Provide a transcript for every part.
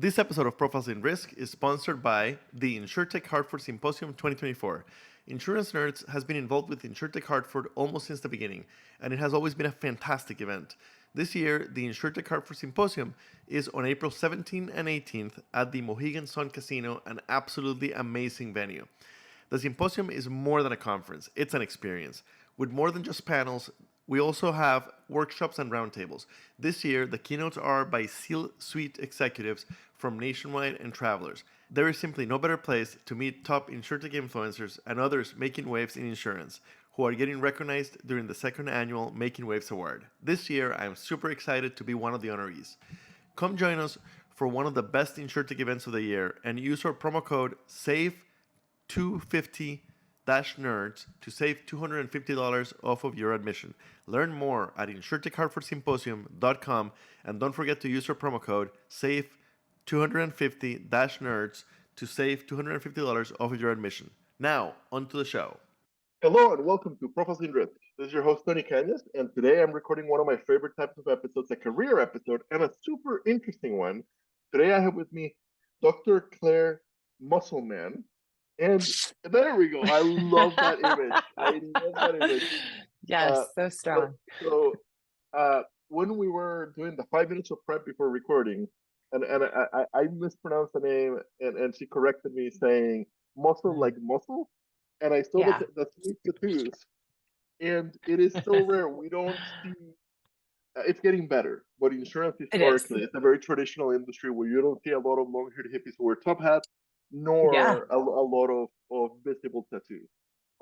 This episode of Profiles in Risk is sponsored by the InsurTech Hartford Symposium 2024. Insurance Nerds has been involved with InsurTech Hartford almost since the beginning, and it has always been a fantastic event. This year, the InsurTech Hartford Symposium is on April 17th and 18th at the Mohegan Sun Casino, an absolutely amazing venue. The symposium is more than a conference, it's an experience. With more than just panels, we also have workshops and roundtables. This year, the keynotes are by C-suite executives from Nationwide and Travelers. There is simply no better place to meet top InsurTech influencers and others making waves in insurance, who are getting recognized during the second annual Making Waves Award. This year, I am super excited to be one of the honorees. Come join us for one of the best InsurTech events of the year and use our promo code SAVE250-NERDS to save $250 off of your admission. Learn more at insurtechhartfordsymposium.com and don't forget to use our promo code SAVE250-NERDS to save $250 off of your admission. Now, on to the show. Hello and welcome to Profiles in Risk. This is your host, Tony Cañas, and today I'm recording one of my favorite types of episodes, a career episode, and a super interesting one. Today I have with me Dr. Claire Muselman. And there we go. I love that image. I love that image. Yes, so strong. So when we were doing the 5 minutes of prep before recording, and I mispronounced the name, and she corrected me saying muscle like muscle, and I saw the sweet tattoos, and it is so rare. We don't see. It's getting better, but insurance historically, it's a very traditional industry where you don't see a lot of long-haired hippies who wear top hats, nor a lot of visible tattoos.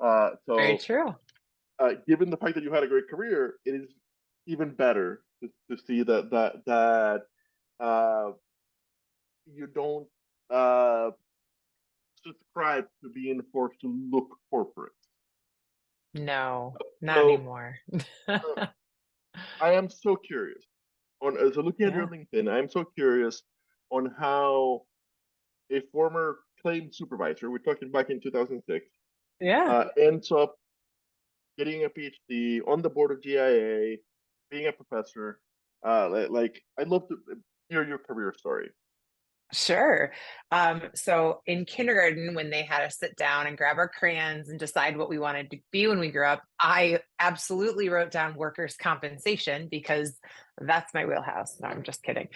So very true. Given the fact that you had a great career, it is even better to see that you don't subscribe to being forced to look corporate. No, not anymore. I am so curious. So looking at your LinkedIn, I'm so curious on how a former claims supervisor, we're talking back in 2006, ends up getting a PhD on the board of GIA, being a professor. I'd love to hear your career story. Sure. So in kindergarten, when they had us sit down and grab our crayons and decide what we wanted to be when we grew up, I absolutely wrote down workers' compensation because that's my wheelhouse. No, I'm just kidding.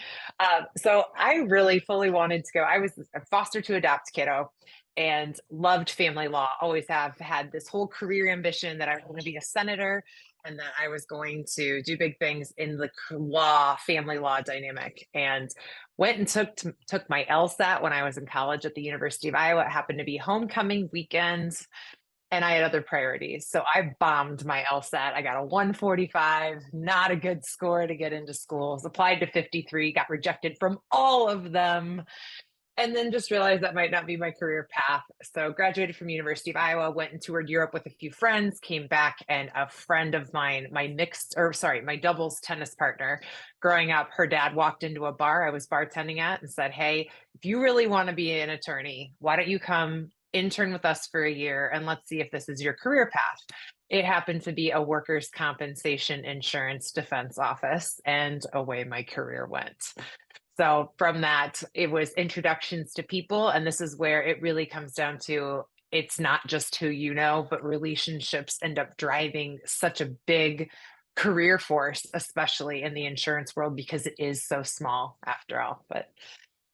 So I really fully wanted to go. I was a foster to adopt kiddo and loved family law. Always have had this whole career ambition that I want to be a senator and that I was going to do big things in the family law dynamic. And went and took my LSAT when I was in college at the University of Iowa. It happened to be homecoming weekend, and I had other priorities. So I bombed my LSAT. I got a 145, not a good score to get into schools. Applied to 53, got rejected from all of them, and then just realized that might not be my career path. So graduated from University of Iowa, went and toured Europe with a few friends, came back, and a friend of mine, my doubles tennis partner growing up, her dad walked into a bar I was bartending at and said, "Hey, if you really want to be an attorney, why don't you come intern with us for a year and let's see if this is your career path." It happened to be a workers' compensation insurance defense office, and away my career went. So from that, it was introductions to people. And this is where it really comes down to, it's not just who you know, but relationships end up driving such a big career force, especially in the insurance world, because it is so small after all. But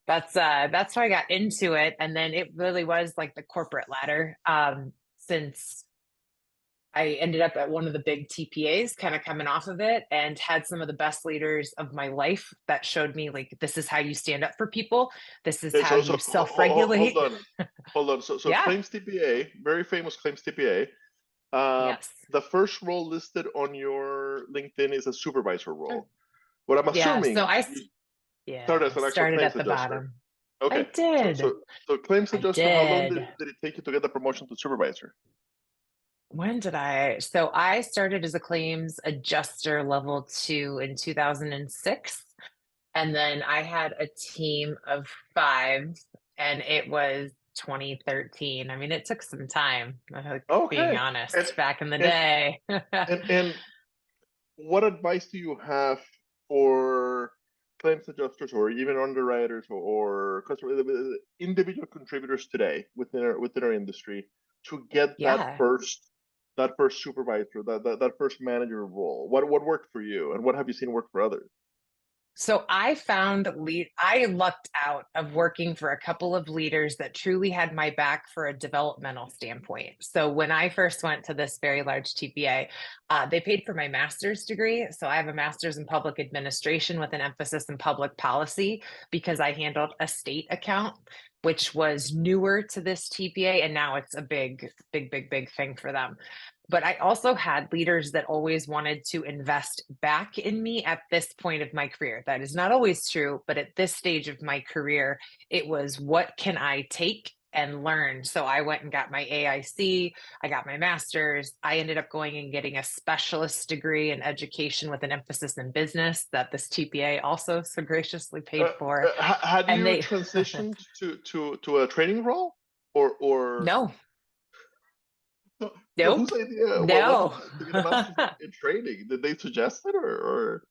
that's how I got into it. And then it really was like the corporate ladder. Since I ended up at one of the big TPAs, kind of coming off of it, and had some of the best leaders of my life that showed me, like, this is how you stand up for people. This is how you self-regulate. Hold on. So claims TPA, very famous claims TPA. Yes. The first role listed on your LinkedIn is a supervisor role. What I'm assuming. So I started as an actual claims at the adjuster. bottom. Okay. I did. So claims adjuster. How long did it take you to get the promotion to supervisor? When did so I started as a claims adjuster level 2 in 2006. And then I had a team of 5 and it was 2013. I mean, it took some time, being honest, back in the day. and what advice do you have for claims adjusters or even underwriters or customer individual contributors today within our industry to get Yeah. that first supervisor, that first manager role? What worked for you, and what have you seen work for others? So I lucked out of working for a couple of leaders that truly had my back for a developmental standpoint. So when I first went to this very large TPA, they paid for my master's degree. So I have a master's in public administration with an emphasis in public policy because I handled a state account, which was newer to this TPA, and now it's a big thing for them. But I also had leaders that always wanted to invest back in me at this point of my career. That is not always true, but at this stage of my career, it was what can I take and learn? So I went and got my AIC, I got my master's. I ended up going and getting a specialist degree in education with an emphasis in business that this TPA also so graciously paid for. Had And you they, transitioned to a training role, or no, so nope, whose idea was it no. to get a master's in training? Did they suggest it, or?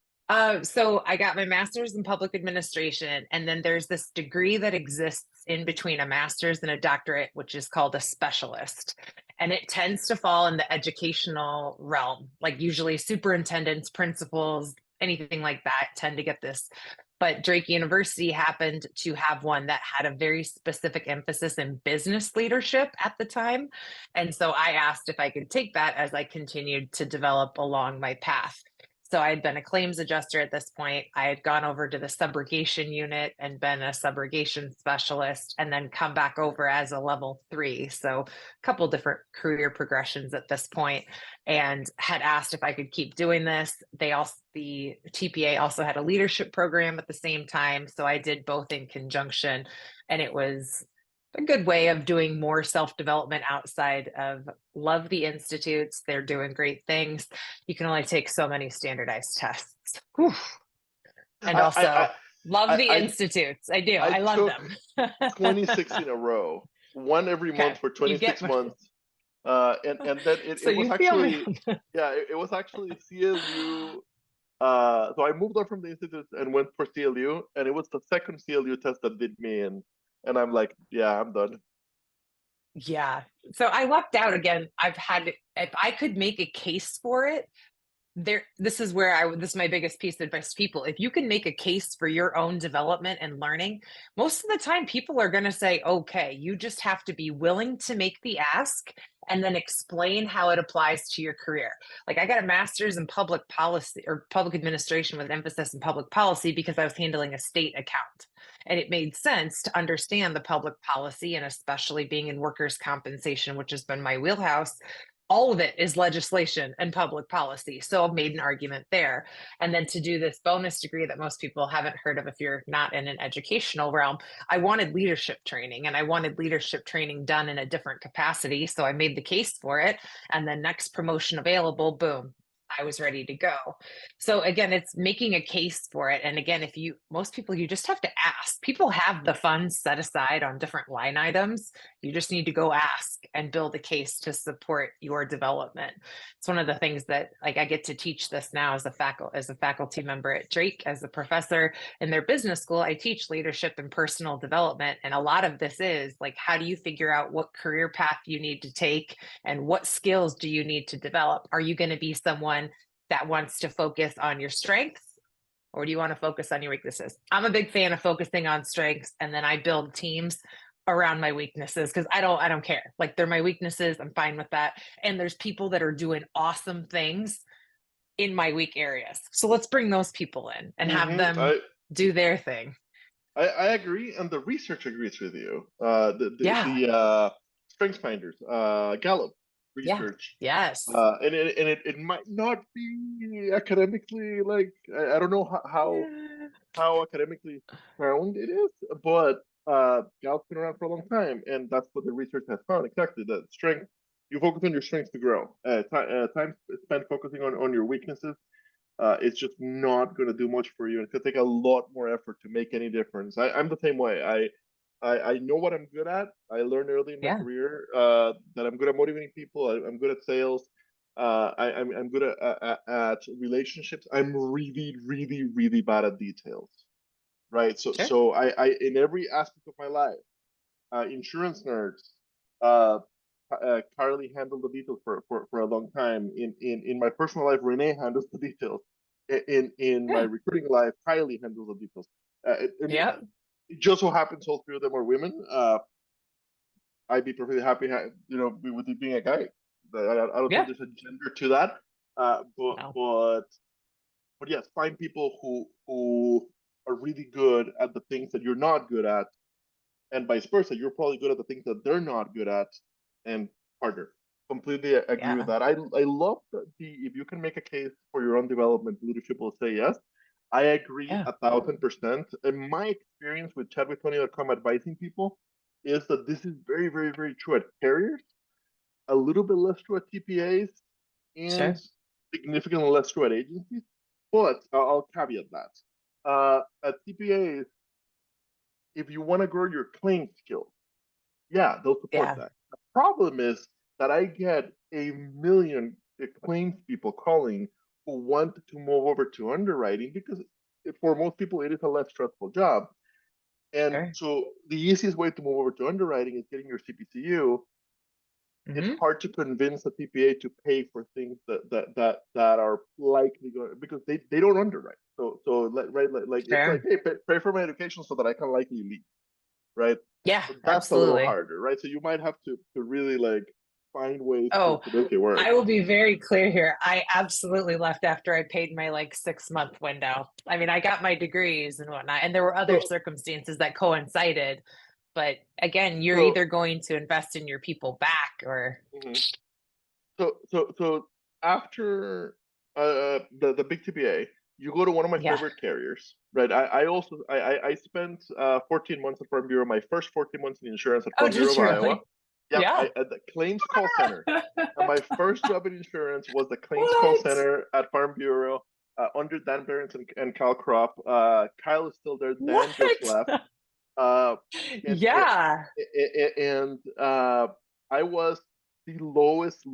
So I got my master's in public administration, and then there's this degree that exists in between a master's and a doctorate, which is called a specialist. And it tends to fall in the educational realm, like usually superintendents, principals, anything like that tend to get this. But Drake University happened to have one that had a very specific emphasis in business leadership at the time. And so I asked if I could take that as I continued to develop along my path. So I had been a claims adjuster at this point. I had gone over to the subrogation unit and been a subrogation specialist, and then come back over as a level 3. So a couple different career progressions at this point, and had asked if I could keep doing this. The TPA also had a leadership program at the same time. So I did both in conjunction, and it was a good way of doing more self-development outside of love the institutes. They're doing great things. You can only take so many standardized tests. Whew. And I also love I the I institutes. I do. I I love took them. 26 in a row, one every month Okay. for You get 26 months. And then so it was you feel me. actually, yeah, it was actually CLU. So I moved on from the institute and went for CLU, and it was the second CLU test that did me in, and I'm like, yeah, I'm done. Yeah. So I lucked out again. If I could make a case for it, this is where this is my biggest piece of advice to people. If you can make a case for your own development and learning, most of the time people are going to say okay. You just have to be willing to make the ask and then explain how it applies to your career. Like I got a master's in public policy or public administration with emphasis in public policy because I was handling a state account, and it made sense to understand the public policy, and especially being in workers' compensation, which has been my wheelhouse. All of it is legislation and public policy. So I've made an argument there. And then to do this bonus degree that most people haven't heard of if you're not in an educational realm, I wanted leadership training, and I wanted leadership training done in a different capacity. So I made the case for it. And then next promotion available, boom, I was ready to go. So again, it's making a case for it. And again, most people, you just have to ask. People have the funds set aside on different line items. You just need to go ask and build a case to support your development. It's one of the things that like I get to teach this now as a faculty member at Drake, as a professor in their business school. I teach leadership and personal development. And a lot of this is like, how do you figure out what career path you need to take and what skills do you need to develop? Are you going to be someone that wants to focus on your strengths, or do you want to focus on your weaknesses? I'm a big fan of focusing on strengths, and then I build teams around my weaknesses because I don't care. Like they're my weaknesses. I'm fine with that. And there's people that are doing awesome things in my weak areas. So let's bring those people in and have Hmm them do their thing. I agree, and the research agrees with you. Yeah. The strengths finders, Gallup Yeah. research, Yes. it might not be academically like I don't know how academically sound it is, but Gallup's been around for a long time, and that's what the research has found exactly. That strength, you focus on your strengths to grow. Time spent focusing on your weaknesses, it's just not going to do much for you. It's going to take a lot more effort to make any difference. I'm the same way. I know what I'm good at. I learned early in my Yeah. career that I'm good at motivating people. I'm good at sales. I'm good at relationships. I'm really, really, really bad at details. right? So Sure. so I in every aspect of my life, insurance nerds, uh, Carly handled the details for a long time. In my personal life, Renee handles the details. In my Yeah. recruiting life, Kylie handles the details. And Yeah. it just so happens all three of them are women. I'd be perfectly happy, with it being a guy. I don't think Yeah. there's a gender to that. Uh, but No. but but yes, find people who are really good at the things that you're not good at, and vice versa. You're probably good at the things that they're not good at, and partner. Completely agree with Yeah. that. I love the if you can make a case for your own development, leadership will say yes. I agree Yeah. 1,000%. And my experience with Chadwick20.com advising people is that this is very, very, very true at carriers, a little bit less true at TPAs, and Sure. significantly less true at agencies. But I'll caveat that. At TPAs, if you want to grow your claim skills, yeah, they'll support Yeah. that. The problem is that I get a million claims people calling who want to move over to underwriting because for most people it is a less stressful job. And Sure. so the easiest way to move over to underwriting is getting your CPCU. It's Hmm. hard to convince a TPA to pay for things that are likely going because they don't underwrite. Right, like it's like, Sure. hey, pay for my education so that I can likely leave, right? Yeah, So that's a little absolutely. harder, right? So you might have to really like find ways Oh, to make it work. I will be very clear here. I absolutely left after I paid my like 6 month window. I mean, I got my degrees and whatnot, and there were other So circumstances that coincided. But again, you're so either going to invest in your people back or, mhm. So after the big TPA, you go to one of my yeah. favorite carriers, right? I spent 14 months at Farm Bureau, my first 14 months in insurance at Oh, Farm Bureau did of you Iowa. really? Yep, Yeah. I at the claims call center. And my first job in insurance was the claims call What? center at Farm Bureau under Dan Behrens and Cal Crop. Kyle is still there. Dan just What? left. Uh, and Yeah. and I was the lowest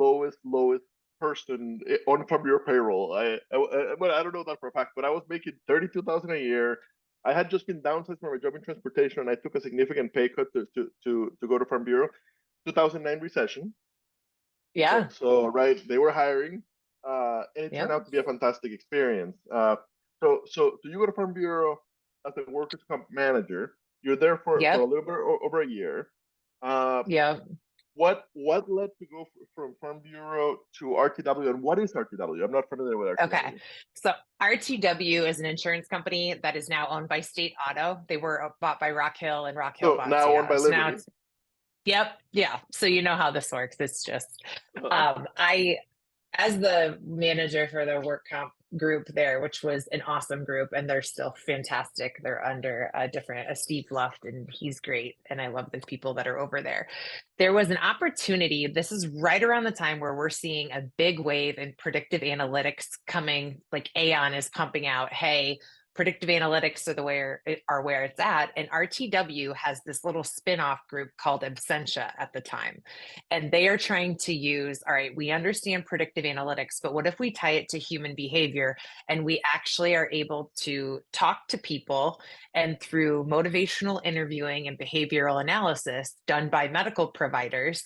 person on Farm Bureau payroll. Well, I don't know that for a fact, but I was making 32,000 a year. I had just been downsized from my job in transportation, and I took a significant pay cut to go to Farm Bureau. 2009 recession. Yeah. Right, they were hiring, and it turned Yep. out to be a fantastic experience. So you go to Farm Bureau as a workers' comp manager. You're there for a Yep. little bit over a year. Uh, Yep. what led to go from Farm Bureau to RTW, and what is RTW? I'm not familiar with Okay. RTW. So RTW is an insurance company that is now owned by State Auto. They were bought by Rock Hill, and Rock Hill So bought now State owned by Auto. So now Liberty. it's, yep. Yeah. So you know how this works. It's just, Uh-huh. I, as the manager for the work comp group there, which was an awesome group, and they're still fantastic. They're under a Steve Luft, and he's great. And I love the people that are over there. There was an opportunity. This is right around the time where we're seeing a big wave in predictive analytics coming, like Aon is pumping out, hey, predictive analytics are where it's at. And RTW has this little spin-off group called Absentia at the time. And they are trying to use, all right, we understand predictive analytics, but what if we tie it to human behavior and we actually are able to talk to people, and through motivational interviewing and behavioral analysis done by medical providers,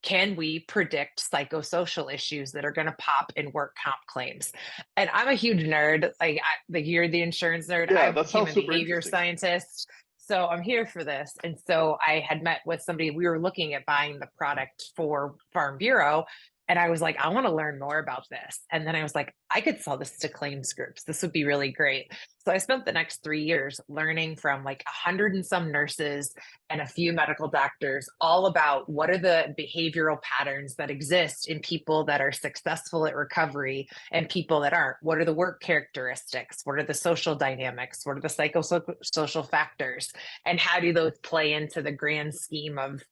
can we predict psychosocial issues that are going to pop in work comp claims? And I'm a huge nerd. Like you're the insurance nerd. Yeah, I'm a that sounds human super behavior interesting. scientist. So I'm here for this. And so I had met with somebody. We were looking at buying the product for Farm Bureau. And I was like, I want to learn more about this. And then I was like, I could sell this to claims groups. This would be really great. So I spent the next 3 years learning from like 100 and some nurses and a few medical doctors all about what are the behavioral patterns that exist in people that are successful at recovery and people that aren't. What are the work characteristics? What are the social dynamics? What are the psychosocial factors? And how do those play into the grand scheme of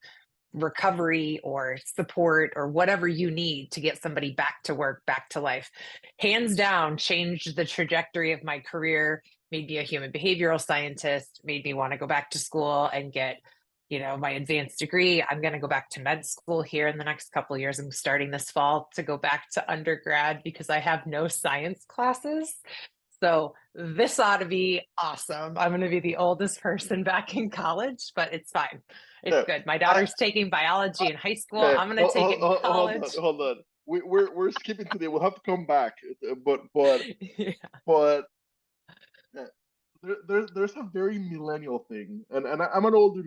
recovery or support or whatever you need to get somebody back to work, back to life? Hands down, changed the trajectory of my career, made me a human behavioral scientist, made me want to go back to school and get, my advanced degree. I'm going to go back to med school here in the next couple of years. I'm starting this fall to go back to undergrad because I have no science classes. So this ought to be awesome. I'm going to be the oldest person back in college, but it's fine. It's Yeah. good. My daughter's taking biology in high school. Okay, I'm going to take it in college. hold on. We're skipping today. We'll have to come back, but Yeah. but there's a very millennial thing, and I'm an older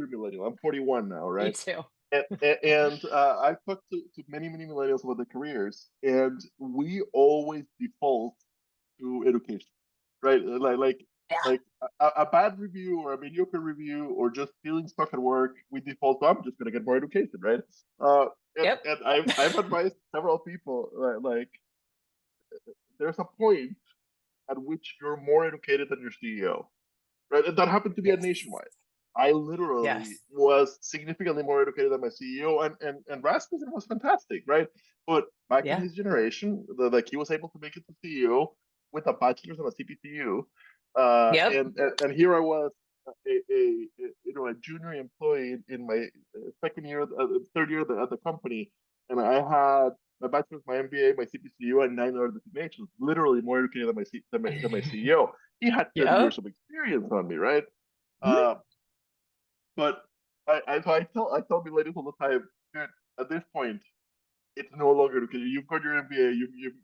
millennial. I'm 41 now, Me right? too. And I've talked to many millennials about their careers, and we always default to education, right? Yeah. Like a bad review or a mediocre review or just feeling stuck at work, we default to I'm just gonna get more education, right? Yep. And I've advised several people like there's a point at which you're more educated than your CEO, right? And that happened to be at Yes. Nationwide. I literally Yes. was significantly more educated than my CEO, and Rasmussen was fantastic, right? But back in Yeah. his generation, like he was able to make it to CEO with a bachelor's and a CPTU, Yep. and here I was, a junior employee in my second year, third year at the company, and I had my bachelor's, my MBA, my CPCU, and 9 other designations. Literally more educated than my CEO. He had 10 Yep. years of experience on me, right? Mhm. Uh, but I tell millennials all the time, dude, at this point, it's no longer education. You've got your MBA,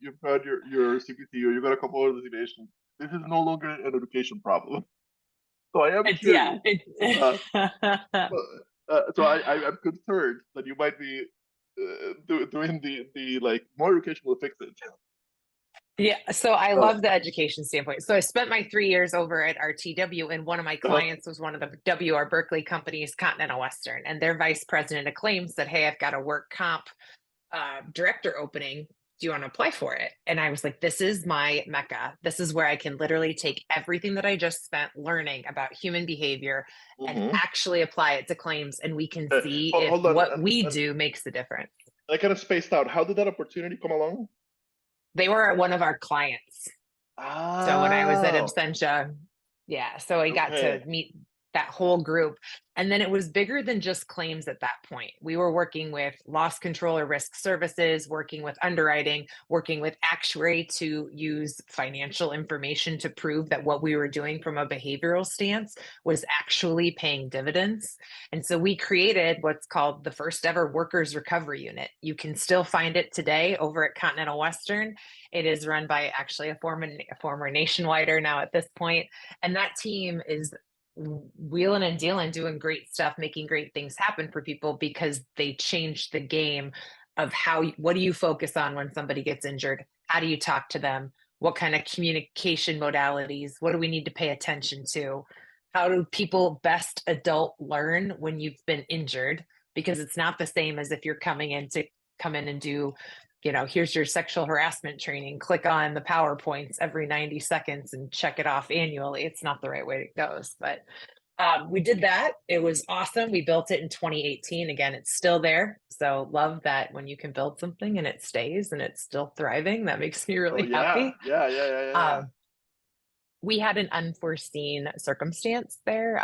you've got your CPCU, you've got a couple of designations. This is no longer an education problem. So I am Yeah. curious. Uh, so I'm concerned that you might be doing the like more education will fix it. Yeah, so I Uh, love the education standpoint. So I spent my 3 years over at RTW, and one of my uh, clients was one of the WR Berkeley companies, Continental Western, and their vice president of claims said, "Hey, I've got a work comp director opening. Do you want to apply for it?" And I was like, "This is my mecca. This is where I can literally take everything that I just spent learning about human behavior and mhm. actually apply it to claims, and we can see if Hold on, what we do makes the difference." I kind of spaced out. How did that opportunity come along? They were one of our clients. So when I was at Oh, Absentia, yeah, so I got to okay. meet that whole group. And then it was bigger than just claims at that point. We were working with loss control or risk services, working with underwriting, working with actuary to use financial information to prove that what we were doing from a behavioral stance was actually paying dividends. And so we created what's called the first ever workers recovery unit. You can still find it today over at Continental Western. It is run by actually a former Nationwider now at this point, and that team is wheeling and dealing, doing great stuff, making great things happen for people because they changed the game of what do you focus on when somebody gets injured? How do you talk to them? What kind of communication modalities? What do we need to pay attention to? How do people best adult learn when you've been injured? Because it's not the same as if you're coming in to come in and do, here's your sexual harassment training, click on the PowerPoints every 90 seconds and check it off annually. It's not the right way it goes. But we did that. It was awesome. We built it in 2018. Again, it's still there. So love that when you can build something and it stays and it's still thriving. That makes me Oh really yeah, happy. yeah. We had an unforeseen circumstance there.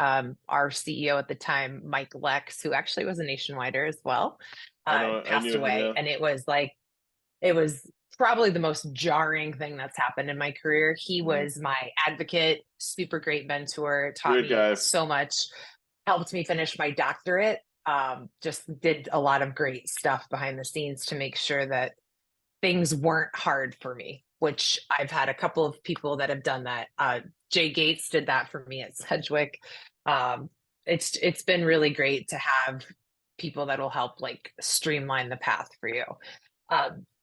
Our CEO at the time, Mike Lex, who actually was a Nationwider as well, I know. I passed knew him. away. Yeah. And it was probably the most jarring thing that's happened in my career. He Mhm. was my advocate, super great mentor, taught Great me guy. so much, helped me finish my doctorate, just did a lot of great stuff behind the scenes to make sure that things weren't hard for me, which I've had a couple of people that have done that. Jay Gates did that for me at Sedgwick. Um, it's been really great to have people that will help like streamline the path for you.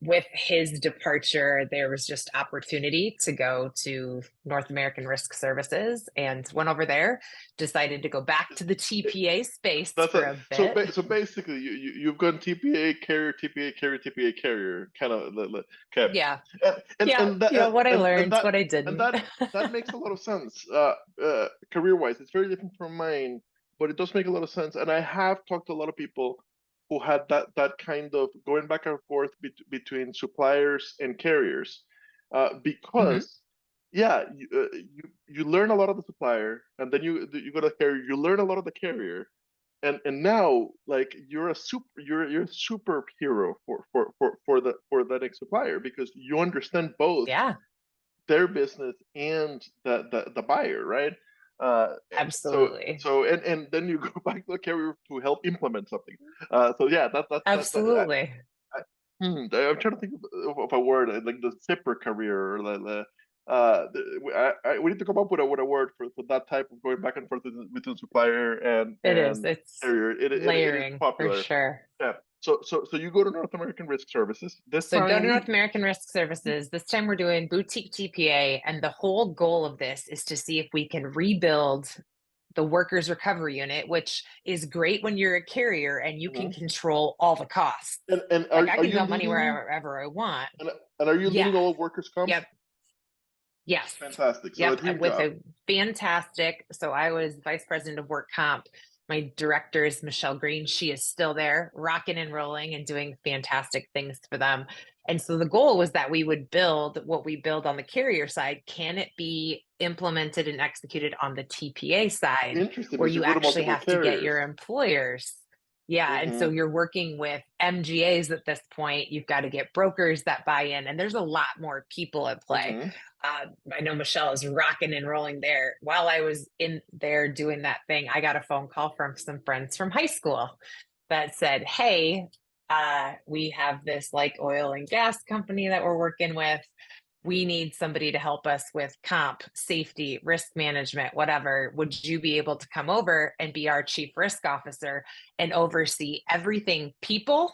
With his departure, there was just opportunity to go to North American Risk Services and went over there, decided to go back to the TPA space That's for a a bit. so basically you've gone TPA carrier, TPA carrier, TPA carrier, kind of okay, Yeah. and Yeah. that What I and learned, that what I and didn't. that makes a lot of sense. Career wise, it's very different from mine, but it does make a lot of sense. And I have talked to a lot of people who had that kind of going back and forth between suppliers and carriers, Mhm. because yeah, you learn a lot of the supplier, and then you go to the carrier, you learn a lot of the carrier, and now like you're a superhero for the next supplier because you understand both Yeah. their business and the buyer, right? So Absolutely. and then you go back to the carrier to help implement something. So yeah, Absolutely. I'm trying to think of a word like the zipper career or we need to come up with a word for that type of going back and forth between supplier It is. and It's carrier. It is layering for popular. sure. Yeah. So you go to North American Risk Services this So go to time. North American Risk Services. This time we're doing boutique TPA, and the whole goal of this is to see if we can rebuild the workers recovery unit, which is great when you're a carrier and you can Mhm. control all the costs. And Like I are can you dump money leading wherever I want. and are you Yeah. leading all of workers comp? Yep. Yes. Fantastic. So a Yep. dream With job. a fantastic. So I was vice president of work comp. My director is Michelle Green. She is still there, rocking and rolling and doing fantastic things for them. And so the goal was that we would build what we build on the carrier side. Can it be implemented and executed on the TPA side Interesting where because you you go to actually multiple have to get carriers. your employers? Yeah. And so Hmm. you're working with MGAs at this point. You've got to get brokers that buy in, and there's a lot more people at play. Hmm. I know Michelle is rocking and rolling there. While I was in there doing that thing, I got a phone call from some friends from high school that said, "Hey, we have this like oil and gas company that we're working with. We need somebody to help us with comp, safety, risk management, whatever. Would you be able to come over and be our chief risk officer and oversee everything people?"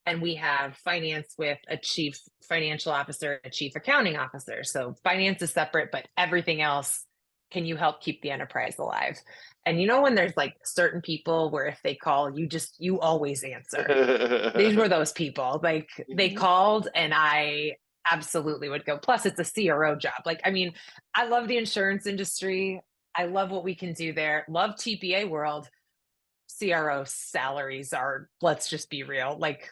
And we have finance with a chief financial officer, a chief accounting officer. So finance is separate, but everything else, can you help keep the enterprise alive? And you know, when there's like certain people where if they call, you always answer. These were those people. Like they Hmm. called and I absolutely would go. Plus, it's a CRO job. Like, I mean, I love the insurance industry. I love what we can do there. Love TPA world. CRO salaries are, let's just be real, like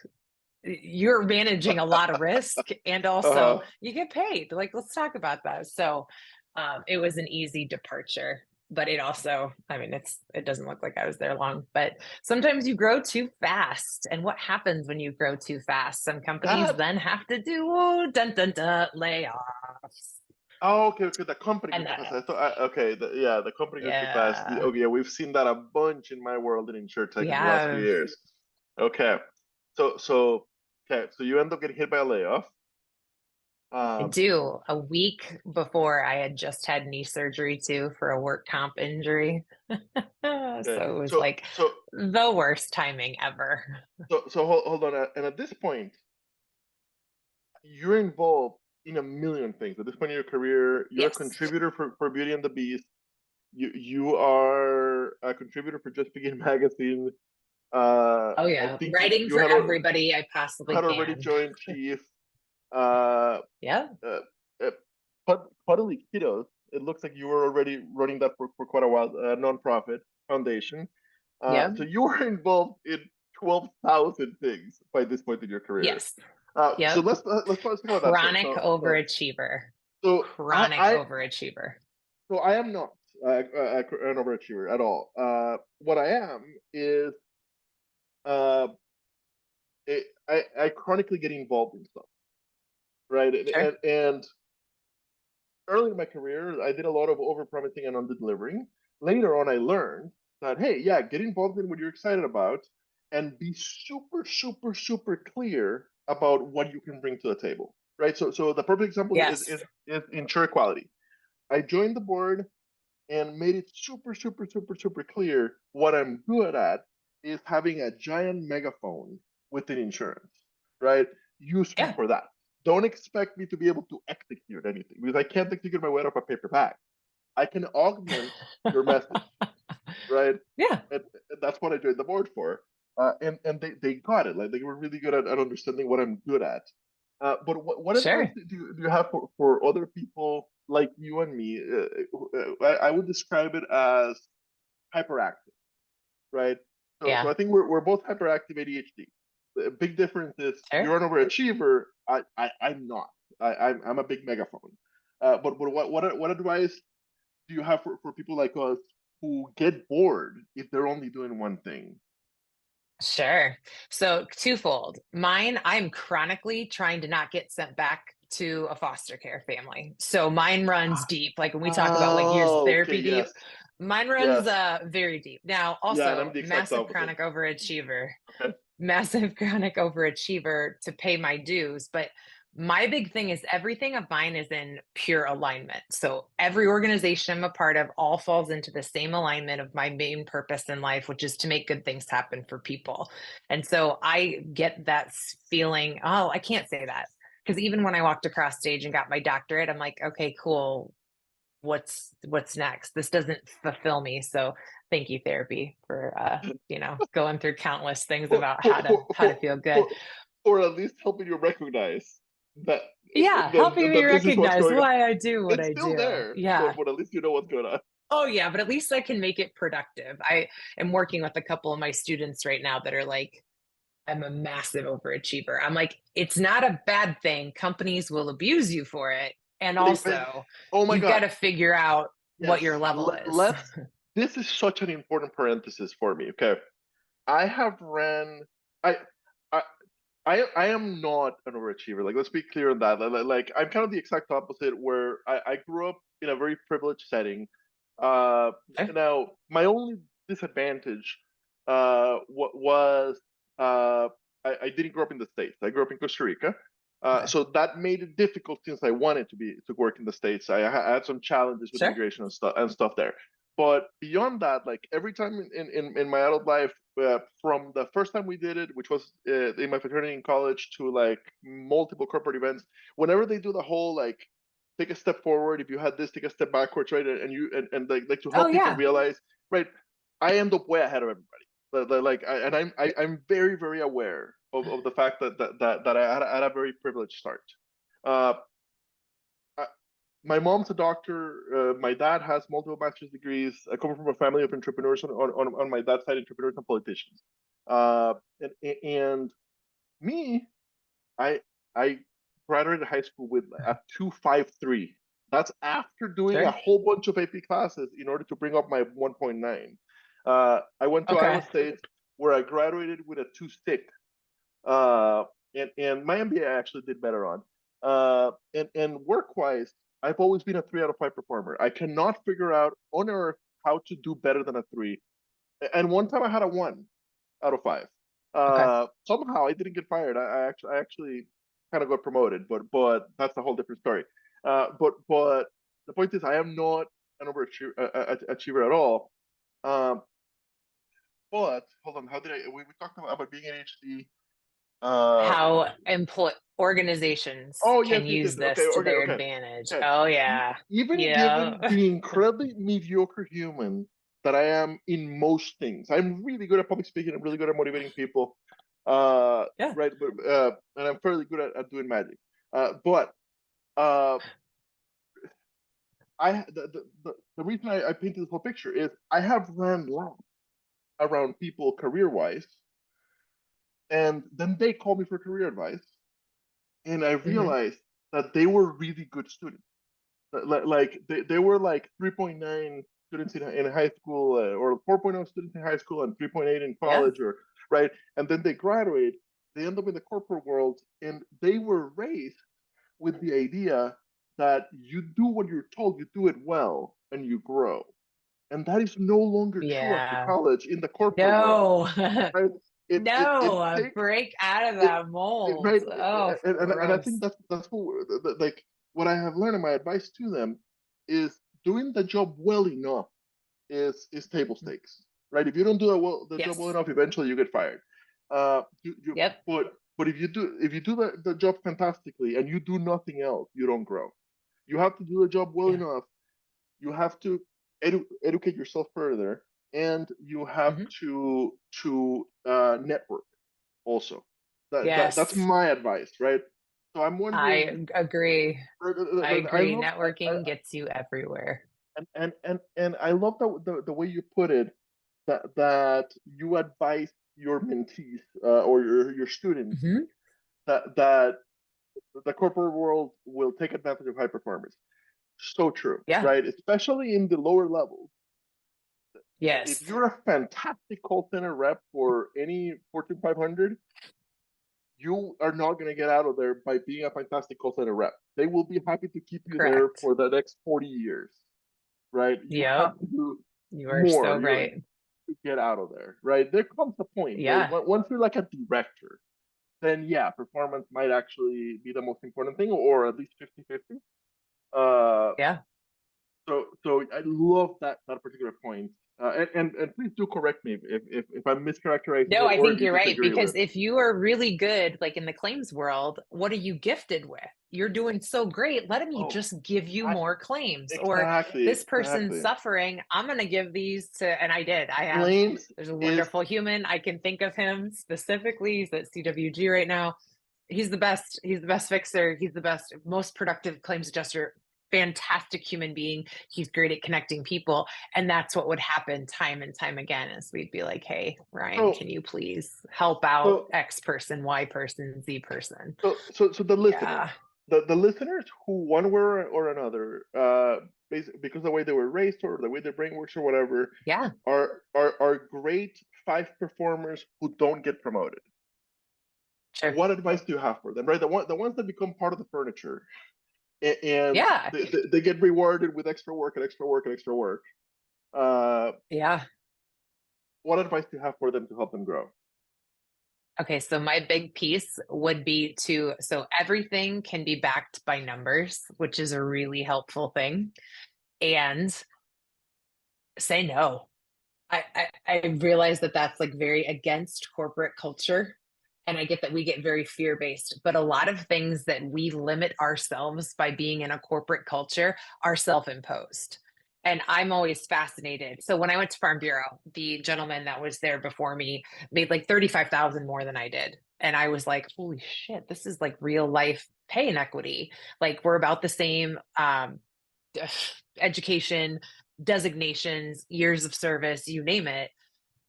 you're managing a lot of risk and also Uh-huh. you get paid. Like, let's talk about that. So it was an easy departure, but it also, I mean, it doesn't look like I was there long, but sometimes you grow too fast. And what happens when you grow too fast? Some companies That then have to do dun dun dun layoffs. Oh, okay, okay. The company grew And too that, fast. Okay, yeah, the company grew too fast. yeah, Okay, yeah, we've seen that a bunch in my world in we insurtech in the last few have. years. Okay, so you end up getting hit by a layoff. I Um, do. A week before I had just had knee surgery too for a work comp injury. So okay, it was so like so the worst timing ever. hold on. And at this point, you're involved in a million things. At this point in your career, you're a Yes. contributor for Beauty and the Beast. You are a contributor for Just Begin magazine. Oh I yeah. think Writing you for everybody I possibly had already can. joined Chief. Uh, Yeah. uh, uh, Puddly Kiddos. It looks like you were already running that for quite a while, a nonprofit foundation. Yeah. So you were involved in 12,000 things by this point in your career. Yes. So Yep. let's talk about that. Chronic overachiever. So Chronic overachiever. I am not an overachiever at all. What I am is uh, I chronically get involved in stuff, right? Sure. And early in my career, I did a lot of overpromising and under-delivering. Later on, I learned that, hey, yeah, get involved in what you're excited about and be super, super, super clear about what you can bring to the table, right? So the perfect example Yes. is insure quality. I joined the board and made it super, super, super, super clear what I'm good at is having a giant megaphone within insurance, right? Use me Yeah. for that. Don't expect me to be able to execute anything because I can't execute my way out of a paper bag. I can augment your message, right? Yeah. And that's what I joined the board for. And they got it. Like they were really good at understanding what I'm good at. But what advice Sure. do you have for other people like you and me? I would describe it as hyperactive, right? So Yeah. I think we're both hyperactive ADHD. The big difference is Sure. you're an overachiever. I'm not. I'm a big megaphone. But what advice do you have for people like us who get bored if they're only doing one thing? Sure. So twofold. Mine, I'm chronically trying to not get sent back to a foster care family. So mine runs deep. Like when we talk about like years of Okay, therapy deep, yes, mine runs yes, very deep. Now, yeah, and I'm also the exact massive opposite. chronic overachiever, Okay. massive chronic overachiever to pay my dues. But my big thing is everything of mine is in pure alignment. So every organization I'm a part of all falls into the same alignment of my main purpose in life, which is to make good things happen for people. And so I get that feeling, oh, I can't say that. Because even when I walked across stage and got my doctorate, I'm like, okay, cool. What's next? This doesn't fulfill me. So thank you, therapy, for going through countless things For, about for, for, how to for, feel good. for, or at least helping you recognize that Yeah, helping me that this is what's recognize going on. why I do what It's I still do. there, Yeah. but at least you know what's going on. Oh, yeah, but at least I can make it productive. I am working with a couple of my students right now that are like, I'm a massive overachiever. I'm like, it's not a bad thing. Companies will abuse you for it. And But- also, oh my you've got God. to figure out what Yes. your level is. Let's. This is such an important parenthesis for me. Okay. I have ran. I. I. I am not an overachiever. Like, let's be clear on that. Like, I'm kind of the exact opposite, where I grew up in a very privileged setting. Uh, Okay. Now, my only disadvantage was I didn't grow up in the States. I grew up in Costa Rica. Okay. So that made it difficult since I wanted to work in the States. I had some challenges with Sure. immigration and stuff there. But beyond that, like every time in my adult life, from the first time we did it, which was in my fraternity in college, to like multiple corporate events, whenever they do the whole like take a step forward, if you had this, take a step backwards, right? And you and like to Oh, help people yeah. realize, right? I end up way ahead of everybody. I'm very very aware of the fact that I had a very privileged start. Uh, my mom's a doctor. My dad has multiple master's degrees. I come from a family of entrepreneurs on my dad's side, entrepreneurs and politicians. And me, I I graduated high school with a 2.53. That's after doing a Sure. whole bunch of AP classes in order to bring up my 1.9. I went to Iowa Okay. State, where I graduated with a 2.6. Uh, and my MBA I actually did better on. And work wise, I've always been a 3 out of 5 performer. I cannot figure out on earth how to do better than a 3. And one time I had a 1 out of 5. Okay. Somehow I didn't get fired. I actually kind of got promoted, but that's a whole different story. But the point is, I am not an overachiever at all. Um, but hold on, how did we talked about being an HD? How organizations Oh yes, can yes, yes. use Okay, this to okay, their okay, advantage. okay. Oh, yeah. Even given Yeah. the incredibly mediocre human that I am in most things, I'm really good at public speaking. I'm really good at motivating people. Yeah. Right, and I'm fairly good at doing magic. But uh, the reason I painted this whole picture is I have ran laps around people career wise, and then they call me for career advice, and I Hmm. realized that they were really good students. Like they were like 3.9 students in high school, or 4.0 students in high school and 3.8 in Yeah. college, or right, and then they graduate, they end up in the corporate world, and they were raised with the idea that you do what you're told, you do it well, and you grow. And that is no longer true after Yeah. college in the corporate world, No. right? It No. takes Break out of it, that mold. right, Oh, and I think gross. that's what like what I have learned, and my advice to them is doing the job well enough is table stakes, right? If you don't do the job well Yes. enough, eventually you get fired. Yep. But if you do the job fantastically and you do nothing else, you don't grow. You have to do the job well Yeah. enough. You have to educate yourself further, and you have Hmm. to network also. That's Yes. my advice, right? So I'm wondering. I agree. I I agree. love Networking gets you everywhere. and I love the way you put it, that you advise your mentees, or your students, Hmm. that the corporate world will take advantage of high performers. So true, Yeah. right? Especially in the lower levels. If Yes. you're a fantastic call center rep for any Fortune 500, you are not going to get out of there by being a fantastic call center rep. They will be happy to keep you there Correct. for the next 40 years, right? You Yep. have to do You are more so right. to get out of there, right? There comes a point, right? Yeah. Once you're like a director, then yeah, performance might actually be the most important thing, or at least 50-50. Yeah. So I love that particular point. And please do correct me if I'm mischaracterizing No, it I or if think you you're right. disagree Because with. if you are really good, like in the claims world, what are you gifted with? You're doing so great. Let me Oh, just give you I, more claims. Or exactly, this person's exactly. suffering. I'm going to give these to, and I did. Claims There's a is wonderful human. I can think of him specifically. He's at CWG right now. He's the best. He's the best fixer. He's the best, most productive claims adjuster. Fantastic human being. He's great at connecting people. And that's what would happen time and time again is we'd be like, hey, Ryan, so can you please help out so X person, Y person, Z person? so the listeners, Yeah. the listeners who one way or another, because the way they were raised or the way their brain works or whatever, Yeah. are great five performers who don't get promoted. Sure. What advice do you have for them? Right, the ones that become part of the furniture, and Yeah. they get rewarded with extra work and extra work and extra work. Uh, Yeah. what advice do you have for them to help them grow? Okay. So my big piece would be so everything can be backed by numbers, which is a really helpful thing. And say no. I realize that that's like very against corporate culture. And I get that we get very fear based, but a lot of things that we limit ourselves by being in a corporate culture are self imposed. And I'm always fascinated. So when I went to Farm Bureau, the gentleman that was there before me made like 35,000 more than I did. And I was like, holy shit, this is like real life pay inequity. Like we're about the same education, designations, years of service, you name it.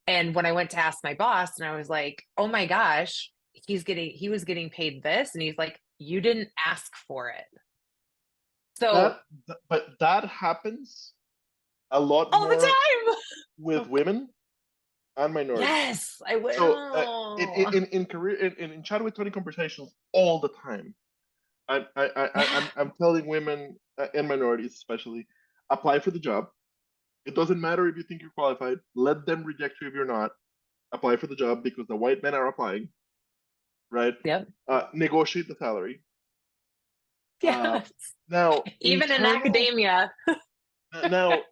And when I went to ask my boss, and I was like, "Oh my gosh, he was getting paid this," and he's like, "You didn't ask for it." That, So but that happens a lot all the more time. with women and minorities. Yes, I So will. in career in chat with Tony conversations all the time, Yeah. I'm telling women and minorities especially, apply for the job. It doesn't matter if you think you're qualified. Let them reject you if you're not. Apply for the job because the white men are applying, right? Yep. Negotiate the salary. Uh, Yes. now Even in academia. now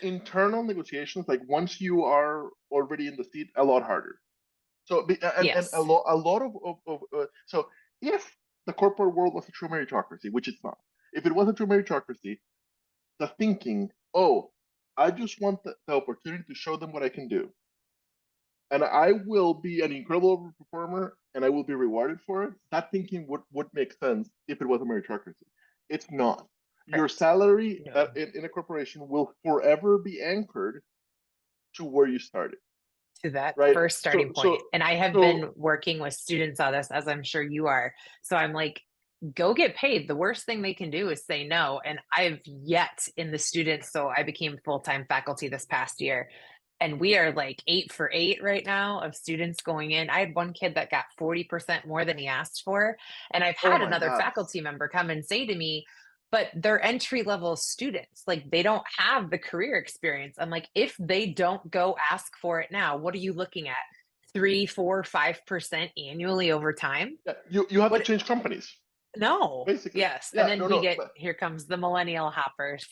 internal negotiations, like once you are already in the seat, a lot harder. So and Yes. a lot of so if the corporate world was a true meritocracy, which it's not, if it was a true meritocracy, the thinking, oh, I just want the opportunity to show them what I can do, and I will be an incredible performer, and I will be rewarded for it. That thinking would make sense if it was a meritocracy. It's not. Your Correct. salary No. in a corporation will forever be anchored to where you started, To that right? first starting point. And I have been So working with students on this, as I'm sure you are. So I'm like, go get paid. The worst thing they can do is say no. And I've yet in the students, so I became full time faculty this past year. And we are like 8 for 8 right now of students going in. I had one kid that got 40% more than he asked for. And I've oh had my another god, faculty member come and say to me, but they're entry level students. Like they don't have the career experience. I'm like, if they don't go ask for it now, what are you looking at? 3, 4, 5% annually over time? yeah, you have to What? change companies No. basically. Yes. And Yeah, then no, we no, get, but here comes the millennial hoppers,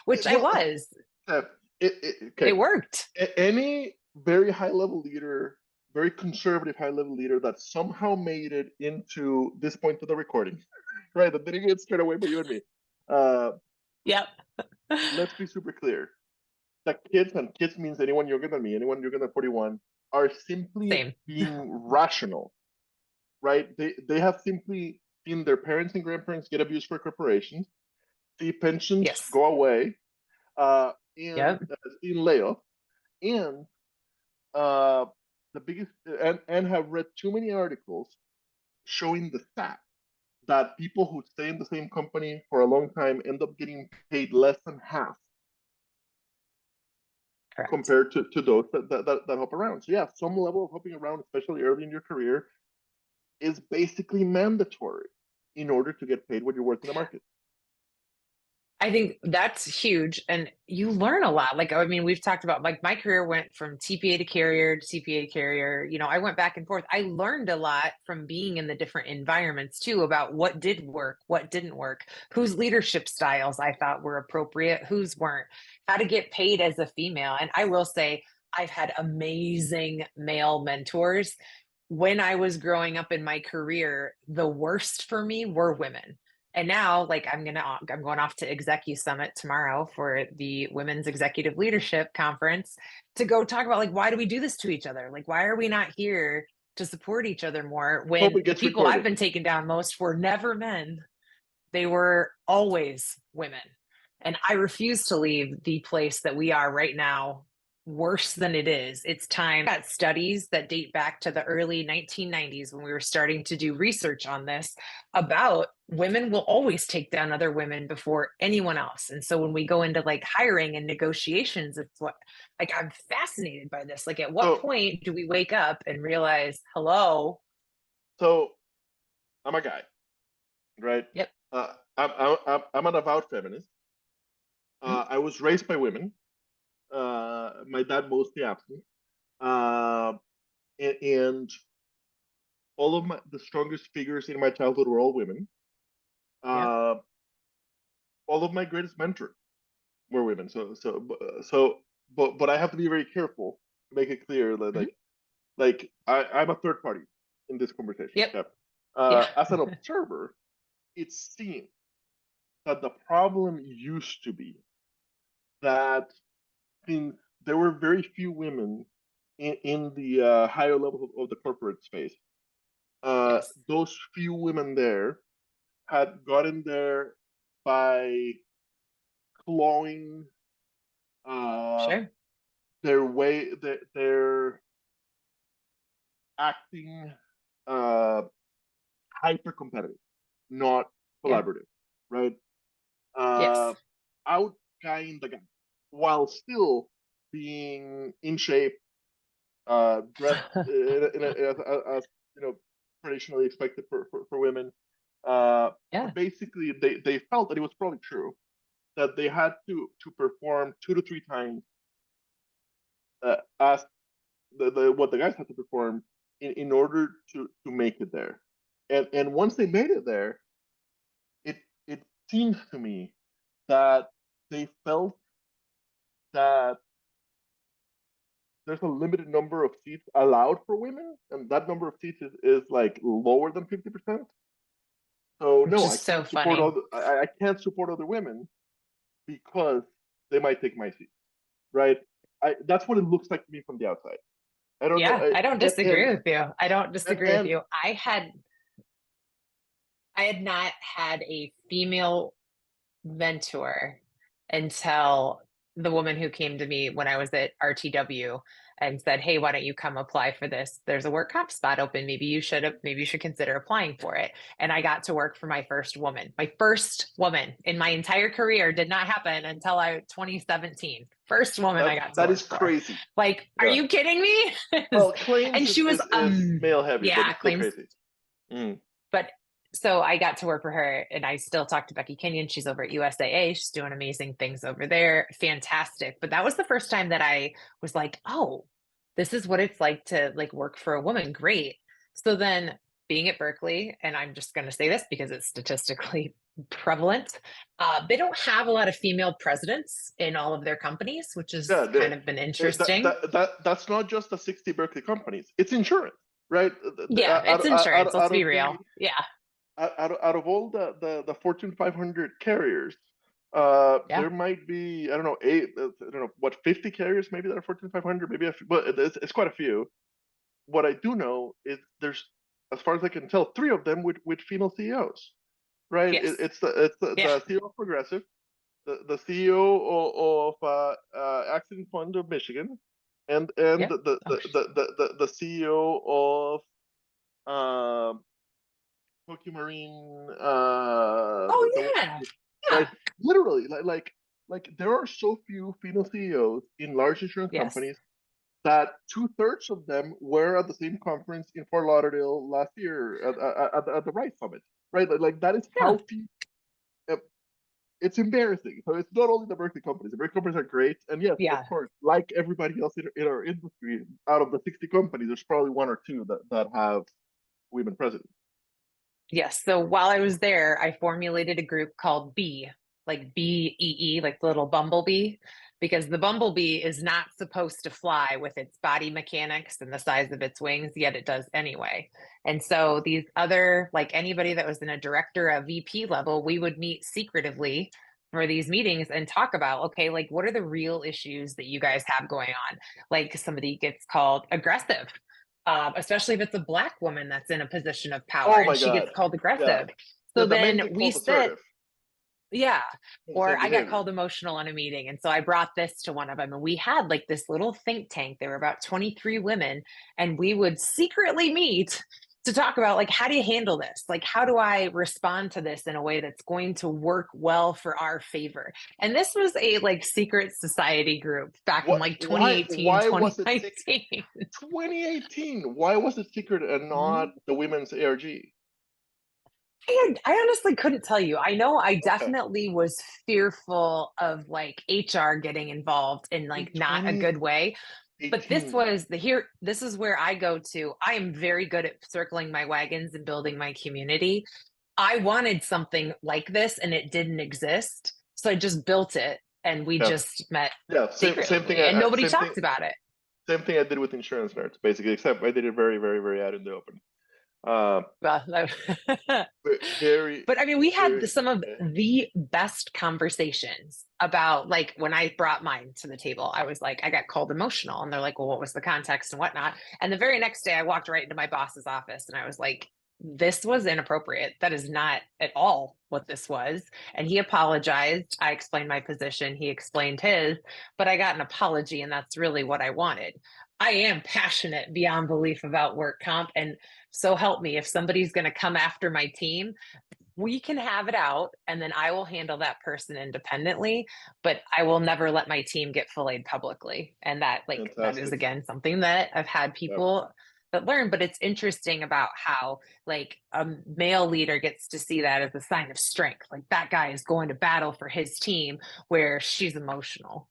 which I well, was. uh, okay. It worked. Any very high level leader, very conservative high level leader that somehow made it into this point of the recording, right? That didn't get straight away by you and me. Uh, Yep. let's be super clear. The kids, and kids means anyone younger than me, anyone younger than 41, are simply Same. being rational, right? They have simply seen their parents and grandparents get abused for corporations, see pensions Yes. go away, and Yep. seen layoff, and uh, the biggest and have read too many articles showing the fact that people who stay in the same company for a long time end up getting paid less than half Correct. compared to those that hop around. So yeah, some level of hopping around, especially early in your career, is basically mandatory in order to get paid what you're worth in the market. I think that's huge. And you learn a lot. Like, I mean, we've talked about, like, my career went from TPA to carrier to CPA to carrier. You know, I went back and forth. I learned a lot from being in the different environments too, about what did work, what didn't work, whose leadership styles I thought were appropriate, whose weren't, how to get paid as a female. And I will say, I've had amazing male mentors. When I was growing up in my career, the worst for me were women. And now, like, I'm going off to Execu Summit tomorrow for the Women's Executive Leadership Conference to go talk about, like, why do we do this to each other? Like, why are we not here to support each other more when Hope it the gets people I've recorded. been taken down most were never men? They were always women. And I refuse to leave the place that we are right now worse than it is. It's time. Got studies that date back to the early 1990s when we were starting to do research on this about women will always take down other women before anyone else. And so when we go into like hiring and negotiations, it's what, like, I'm fascinated by this. Like, at what point do we wake up and realize, hello? So I'm a guy, right? Yep. I'm an avowed feminist. I was raised by women. My dad mostly absent. And all of the strongest figures in my childhood were all women. All of my greatest mentors were women. But I have to be very careful to make it clear that I'm a third party in this conversation. Yep. As an observer, it seems that the problem used to be that there were very few women in the higher levels of the corporate space. Those few women there had gotten there by clawing their way, their acting hyper competitive, not collaborative, right? Outguying the guy while still being in shape, dressed as traditionally expected for women. Basically, they felt that it was probably true that they had to perform 2 to 3 times as what the guys had to perform in order to make it there. And once they made it there, it seems to me that they felt that there's a limited number of seats allowed for women, and that number of seats is like lower than 50%. So no, I can't support other women because they might take my seat, right? That's what it looks like to me from the outside. I don't know. I don't disagree with you. I don't disagree with you. I had not had a female mentor until the woman who came to me when I was at RTW and said, "Hey, why don't you come apply for this? There's a work comp spot open. Maybe you should consider applying for it." And I got to work for my first woman. My first woman in my entire career did not happen until 2017. First woman I got to work for. That is crazy. Like, are you kidding me? Well, claims and she was male heavy. Yeah, but claims. Crazy. But so I got to work for her, and I still talk to Becky Kenyon. She's over at USAA. She's doing amazing things over there. Fantastic. But that was the first time that I was like, oh, this is what it's like to like work for a woman. Great. So then being at Berkeley, and I'm just going to say this because it's statistically prevalent, they don't have a lot of female presidents in all of their companies, which has kind of been interesting. That's not just the 60 Berkeley companies. It's insurance, right? It's insurance. Let's be real. Out of all the Fortune 500 carriers, there might be, I don't know, 50 carriers maybe that are Fortune 500, maybe but it's quite a few. What I do know is there's, as far as I can tell, 3 of them with female CEOs, right? It's the CEO of Progressive, the CEO of Accident Fund of Michigan, and the CEO of Tokyo Marine. Right? Literally, like there are so few female CEOs in large insurance companies that 2/3 of them were at the same conference in Fort Lauderdale last year at the Right Summit, right? Like that is Yeah. how few. It's embarrassing. So it's not only the Berkeley companies. The Berkeley companies are great, and yes, Yeah. of course, like everybody else in our industry, out of the 60 companies, there's probably one or two that have women presidents. Yes. So while I was there, I formulated a group called B, like BEE, like the little bumblebee, because the bumblebee is not supposed to fly with its body mechanics and the size of its wings, yet it does anyway. And so these other, like anybody that was in a director, a VP level, we would meet secretively for these meetings and talk about, okay, like what are the real issues that you guys have going on? Like somebody gets called aggressive, especially if it's a Black woman that's in a position of power Oh and my she gets God. called aggressive. Yeah, So the men then get we called sit, assertive. yeah. Or Same I got behavior. called emotional on a meeting. And so I brought this to one of them, and we had like this little think tank. There were about 23 women, and we would secretly meet to talk about like, how do you handle this? Like, how do I respond to this in a way that's going to work well for our favor? And this was a like secret society group back in like 2018, Why was it 2019. 2018? Why was it secret and not the women's ARG? I honestly couldn't tell you. I know I Okay. definitely was fearful of like HR getting involved in like not a good way. But this 18. was this is where I go to. I am very good at circling my wagons and building my community. I wanted something like this and it didn't exist. So I just built it and we Yeah. just met Yeah, same secretly thing. and nobody Same talked thing, about it. same thing I did with insurance nerds, basically, except I did it very, very, very out in the open. Well, Very, but I mean, we had very. some of the best conversations about like when I brought mine to the table, I was like, I got called emotional. And they're like, well, what was the context and whatnot? And the very next day, I walked right into my boss's office and I was like, this was inappropriate. That is not at all what this was. And he apologized. I explained my position. He explained his, but I got an apology. And that's really what I wanted. I am passionate beyond belief about work comp. And so help me, if somebody's going to come after my team, we can have it out and then I will handle that person independently, but I will never let my team get filleted publicly. And that that is again something that I've had people that learn, but it's interesting about how like a male leader gets to see that as a sign of strength. Like that guy is going to battle for his team where she's emotional.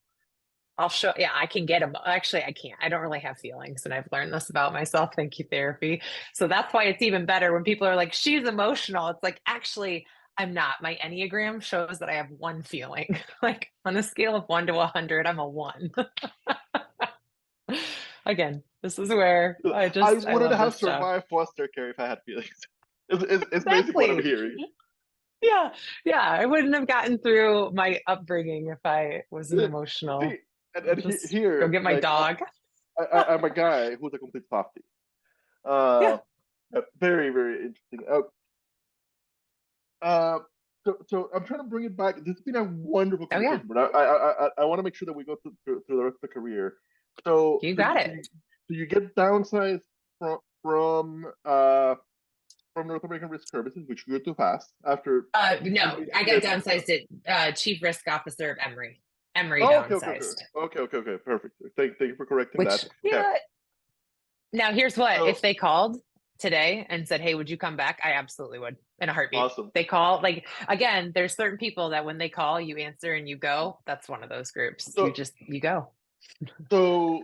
I'll show, yeah, I can get them. Actually, I can't. I don't really have feelings. And I've learned this about myself. Thank you, therapy. So that's why it's even better when people are like, she's emotional. It's like, actually, I'm not. My Enneagram shows that I have one feeling. Like on a scale of 1 to 100, I'm a 1. Again, this is where I wouldn't love have this stuff. survived foster care if I had feelings. It's Exactly. basically what I'm hearing. Yeah. I wouldn't have gotten through my upbringing if I was an emotional. See, and Just here, go get my dog. I'm a guy who's a complete softie. Yeah. Very, very interesting. So I'm trying to bring it back. This has been a wonderful conversation, but I want to make sure that we go through the rest of the career. So You got it. So you get downsized from North American Risk Services, which grew too fast after. No, I got downsized at Chief Risk Officer of Emory. Emory Okay, downsized. Okay, perfect. Thank you for correcting that. Yeah. Okay. Now here's what: So, if they called today and said, "Hey, would you come back?" I absolutely would, in a heartbeat. Awesome. They call, like, again, there's certain people that when they call, you answer and you go. That's one of those groups. So, you go. So,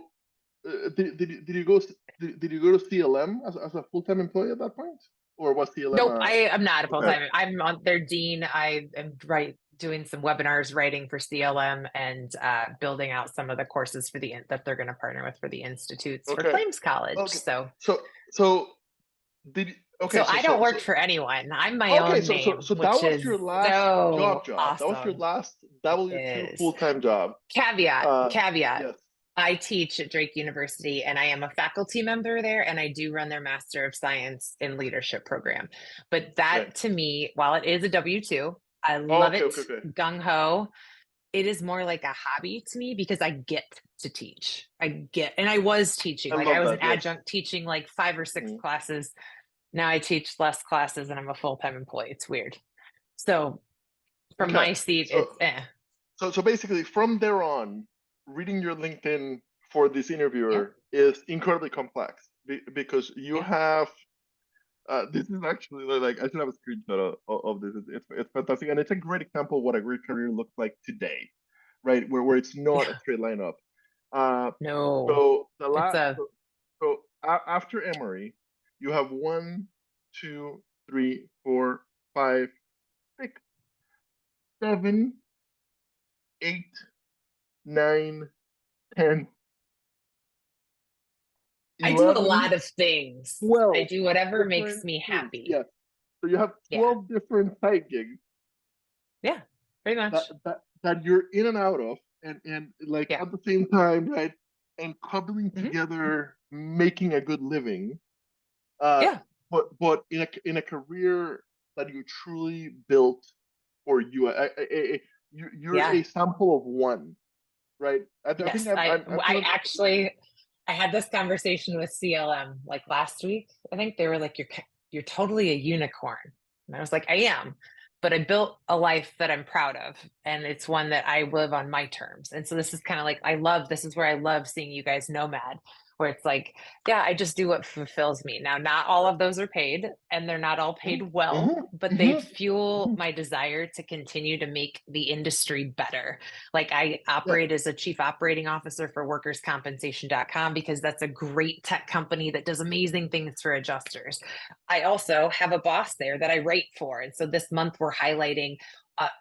did you go to CLM as a full-time employee at that point, or was CLM? Nope, I am not a full-time. I'm on their dean. I am doing some webinars, writing for CLM, and building out some of the courses for that they're going to partner with for the institutes for Claims College. Okay. So I don't work so, for anyone. I'm my own name. So that was your last job. Awesome. That was your last W2 full-time job. Caveat. Yes. I teach at Drake University and I am a faculty member there, and I do run their Master of Science in Leadership program. But that to me, while it is a W2, I love it. Gung-ho. It is more like a hobby to me because I get to teach. And I was teaching. I was an adjunct teaching like 5 or 6 classes. Now I teach less classes and I'm a full-time employee. It's weird. So from my seat, it's So basically from there on, reading your LinkedIn for this interviewer, is incredibly complex because you have. This is actually like I should have a screenshot of this. It's fantastic, and it's a great example of what a great career looks like today, right? Where it's not a Yeah. straight line up. Uh, No. so It's a after Emory, you have 1, 2, 3, 4, 5, 6, 7, 8, 9, 10, I do a 11, lot of things. I 12 do whatever makes different me things. happy. Yes. So you have Yeah. 12 different side gigs Yeah. Pretty that much. that you're in and out of, and like Yeah. at the same time, right? And cobbling Hmm. together, making a good living. Uh, Yeah. but in a career that you truly built for you. You're Yeah. a sample of one, right? I think Yes. I'm I feeling. actually I had this conversation with CLM like last week. I think they were like, you're totally a unicorn. And I was like, I am, but I built a life that I'm proud of. And it's one that I live on my terms. And so this is kind of like, this is where I love seeing you guys nomad, where it's like, yeah, I just do what fulfills me. Now, not all of those are paid and they're not all paid well, Mhm, but they mhm, fuel mhm. my desire to continue to make the industry better. Like I Yeah, operate as a chief operating officer for workerscompensation.com because that's a great tech company that does amazing things for adjusters. I also have a boss there that I write for. And so this month we're highlighting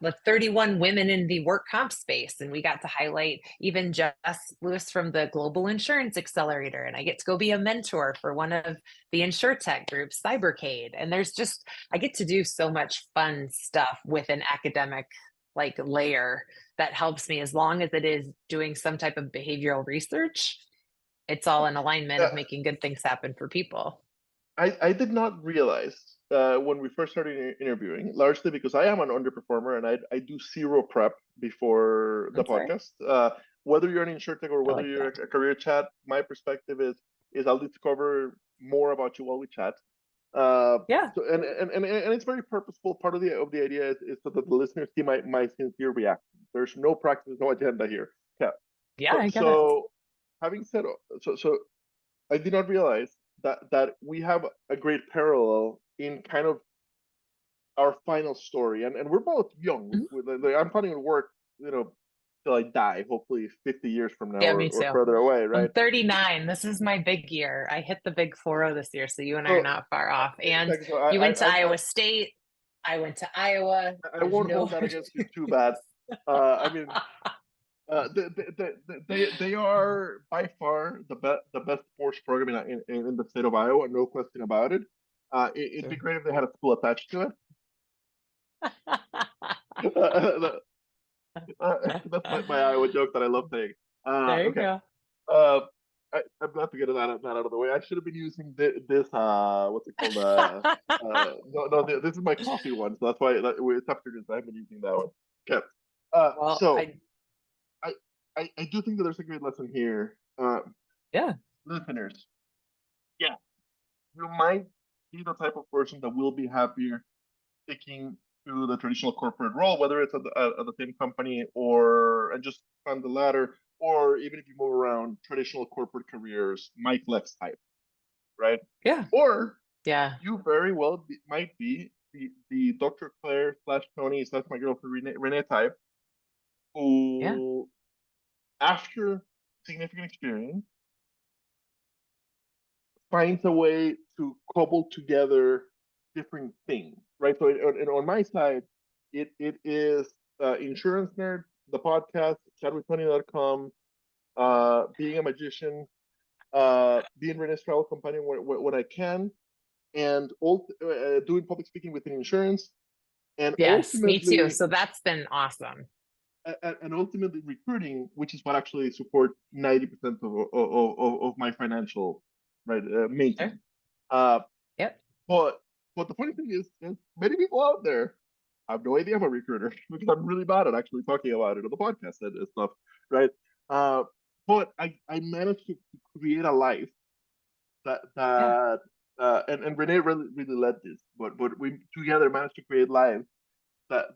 the 31 women in the work comp space. And we got to highlight even Jess Lewis from the Global Insurance Accelerator. And I get to go be a mentor for one of the InsurTech groups, Cybercade. And I get to do so much fun stuff with an academic like layer that helps me as long as it is doing some type of behavioral research. It's all in alignment of yeah. making good things happen for people. I did not realize when we first started interviewing, largely because I am an underperformer and I do zero prep before the I'm sorry. podcast. Whether you're an insurtech or I whether like you're that. a career chat, my perspective is I'll discover more about you while we chat. Uh, Yeah. and it's very purposeful. Part of the idea is so that the listeners see my sincere reaction. There's no practice, no agenda here. Yeah. Yeah, So I get it. so having said so I did not realize that we have a great parallel in kind of our final story, and we're both young. Mhm. I'm planning to work, you know, till I die, hopefully 50 years from now Yeah, me or too. further away, I'm right? 39. This is my big year. I hit the big 4-0 this year, so you and I are So not far off. And exactly. So you went to Iowa State. I went to Iowa. I There's won't no hold that against you too bad. I mean, they are by far the best sports program in the state of Iowa, no question about it. It'd be Sure. great if they had a school attached to it. That's my Iowa joke that I love saying. There you Okay. go. Uh, I'm glad to get that out of the way. I should have been using this what's it called? No, this is my coffee one, so that's why it's after this. I've been using that one. Okay. Well, So I, I do think that there's a great lesson here. yeah. Listeners, yeah, you might be the type of person that will be happier sticking to the traditional corporate role, whether it's at the same company or and just on the ladder, or even if you move around traditional corporate careers, Mike Lex type, right? Yeah. Or Yeah. you very well might be the Dr. Claire slash Tony slash my girlfriend Renee type, Yeah. who after significant experience finds a way to cobble together different things, right? So on my side, it is Insurance Nerd, the podcast, chatwithtony.com, being a magician, being Renee's travel companion when I can, and doing public speaking within insurance, and Yes, me too. ultimately So that's been awesome. and ultimately recruiting, which is what actually supports 90% of my financial right Sure. maintenance. Yep. But the funny thing is, there's many people out there have no idea I'm a recruiter because I'm really bad at actually talking about it on the podcast and stuff, right? Uh, but I managed to create a life Yeah. and Renee really led this, but we together managed to create lives that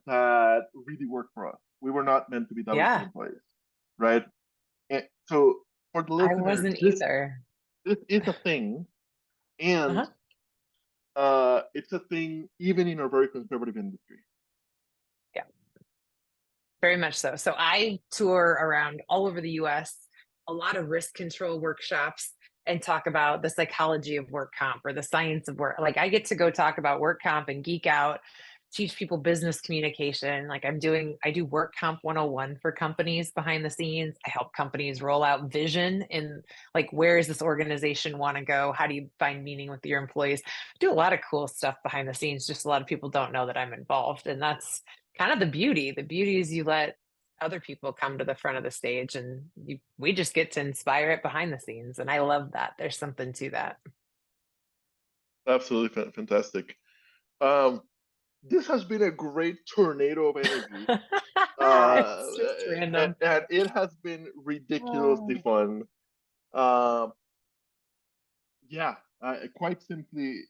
really worked for us. We were not meant to be W2 Yeah. employees, right? And so for the I listeners, wasn't either. this is a thing, and Uh-huh. it's a thing even in a very conservative industry. Yeah, very much so. So I tour around all over the US, a lot of risk control workshops, and talk about the psychology of work comp or the science of work. Like I get to go talk about work comp and geek out, teach people business communication. Like I do work comp 101 for companies behind the scenes. I help companies roll out vision in like, where does this organization want to go? How do you find meaning with your employees? I do a lot of cool stuff behind the scenes. Just a lot of people don't know that I'm involved. And that's kind of the beauty. The beauty is you let other people come to the front of the stage and we just get to inspire it behind the scenes. And I love that. There's something to that. Absolutely fantastic. Um, this has been a great tornado of energy. It's just random. And it has been ridiculously fun. Um, yeah, quite simply.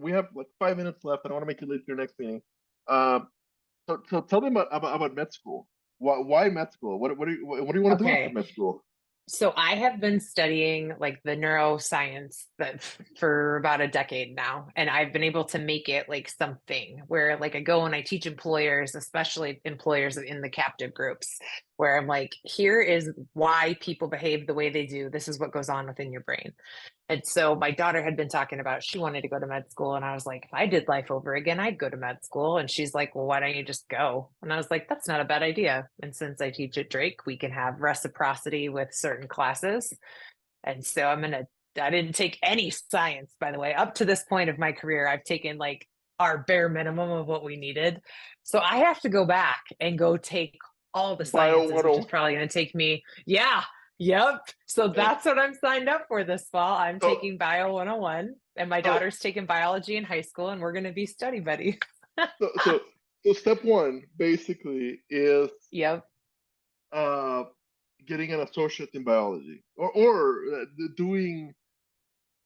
We have like 5 minutes left. I don't want to make you late to your next meeting. So tell me about med school. Why med school? What do you want to do after Okay. med school? So I have been studying like the neuroscience that for about a decade now, and I've been able to make it like something where like I go and I teach employers, especially employers in the captive groups, where I'm like, here is why people behave the way they do. This is what goes on within your brain. And so my daughter had been talking about she wanted to go to med school. And I was like, if I did life over again, I'd go to med school. And she's like, well, why don't you just go? And I was like, that's not a bad idea. And since I teach at Drake, we can have reciprocity with certain classes. And so I didn't take any science, by the way. Up to this point of my career, I've taken like our bare minimum of what we needed. So I have to go back and go take all the Bio sciences, which is 101. probably going to take me, yeah, yep. So that's what I'm signed up for this fall. I'm So, taking Bio 101, and my so, daughter's taking biology in high school, and we're going to be study buddies. so step one basically is Yep. uh, getting an associate in biology, or doing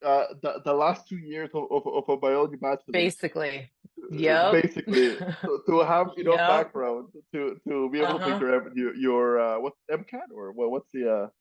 the last 2 years of a biology bachelor's, Basically. Yep. basically to have enough Yep. background to be able to take Uh-huh. your what's MCAT, or what's the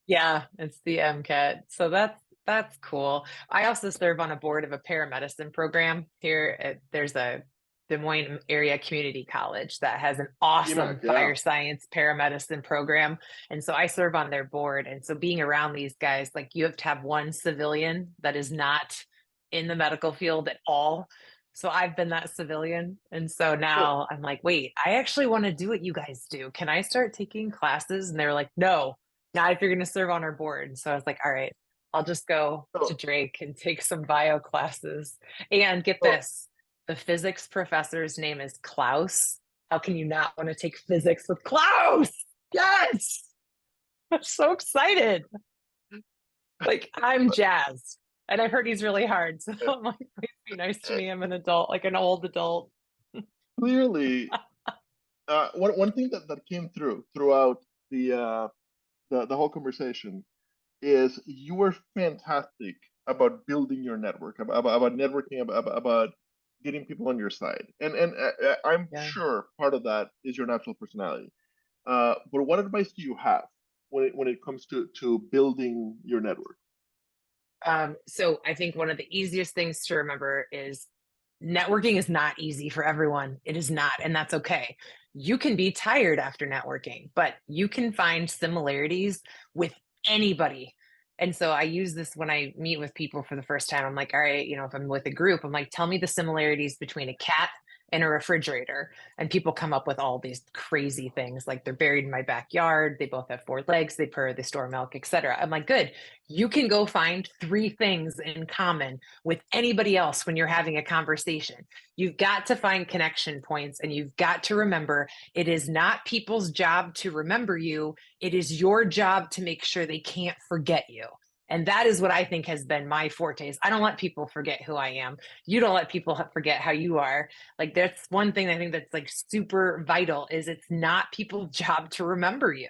Yeah, it's the MCAT. So that's cool. I also serve on a board of a paramedicine program here. There's a Des Moines area community college that has an awesome EMAC, yeah. fire science paramedicine program. And so I serve on their board. And so being around these guys, like you have to have one civilian that is not in the medical field at all. So I've been that civilian. And so So, now I'm like, wait, I actually want to do what you guys do. Can I start taking classes? And they're like, no, not if you're going to serve on our board. So I was like, all right, I'll just go to so, Drake and take some bio classes. And get so this, the physics professor's name is Klaus. How can you not want to take physics with Klaus? Yes. I'm so excited. Like I'm jazzed. And I've heard he's really hard. So I'm like, please be nice to me. I'm an adult, like an old adult. clearly, one thing that came throughout the whole conversation is you were fantastic about building your network, about networking, about getting people on your side, and I'm Yeah. sure part of that is your natural personality. But what advice do you have when it comes to building your network? So I think one of the easiest things to remember is networking is not easy for everyone. It is not, and that's okay. You can be tired after networking, but you can find similarities with anybody. And so I use this when I meet with people for the first time. I'm like, all right, if I'm with a group, I'm like, tell me the similarities between a cat and a refrigerator. And people come up with all these crazy things like they're buried in my backyard. They both have four legs, they purr, they store milk, etc. I'm like, good. You can go find three things in common with anybody else when you're having a conversation. You've got to find connection points, and you've got to remember it is not people's job to remember you. It is your job to make sure they can't forget you. And that is what I think has been my forte. I don't let people forget who I am. You don't let people forget how you are. Like that's one thing I think that's like super vital is it's not people's job to remember you.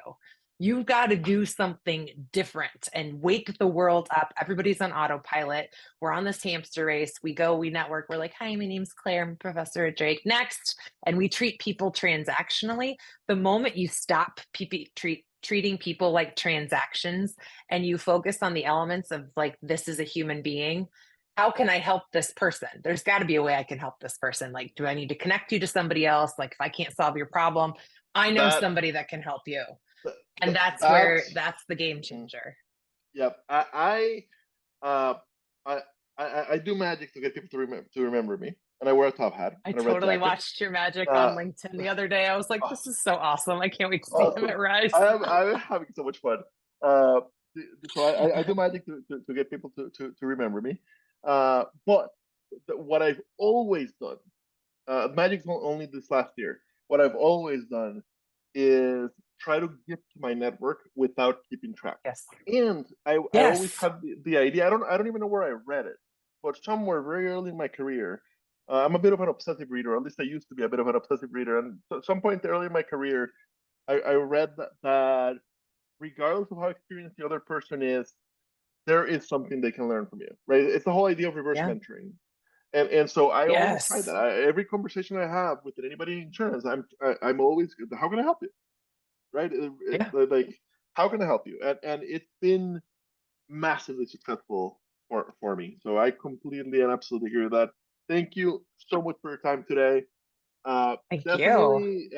You've got to do something different and wake the world up. Everybody's on autopilot. We're on this hamster race. We go, we network. We're like, hi, my name's Claire. I'm a professor at Drake. Next. And we treat people transactionally. The moment you stop treating people like transactions and you focus on the elements of like, this is a human being. How can I help this person? There's got to be a way I can help this person. Like, do I need to connect you to somebody else? Like, if I can't solve your problem, I know That somebody that can help you. And that's that's the game mm, changer. yep. Uh, I, I do magic to get people to remember me, and I wear a top hat I and a red totally jacket. watched your magic on Uh, LinkedIn the other day. I was like, oh, this is so awesome. I can't wait to see him awesome. at Rise. I'm having so much fun. Uh, so I do magic to get people to remember me. But what I've always done, magic's only this last year. What I've always done is try to gift my network without keeping track. Yes. And I always Yes. had the idea. I don't even know where I read it, but somewhere very early in my career, I'm a bit of an obsessive reader. Or at least I used to be a bit of an obsessive reader. And at some point early in my career, I read that regardless of how experienced the other person is, there is something they can learn from you, right? It's the whole idea of reverse Yeah. mentoring. And so I always try Yes. that. Every conversation I have with anybody in insurance, I'm always, how can I help you? Right? Yeah. Like, how can I help you? And it's been massively successful for me. So I completely and absolutely agree with that. Thank you so much for your time today. Thank you. Definitely,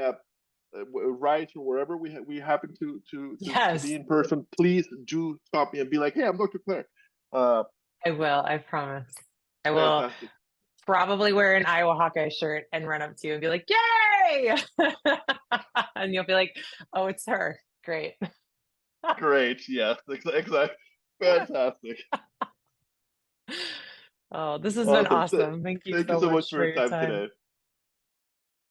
Rise or wherever we happen to be Yes, in person, please do stop me and be like, hey, I'm Dr. Claire. Uh, I will. I promise. I will Fantastic. probably wear an Iowa Hawkeye shirt and run up to you and be like, yay! And you'll be like, oh, it's her. Great. Great. Yes, exactly. Fantastic. Oh, this has been Awesome. awesome. Thank you Thank you so so much much for for your your time time. today.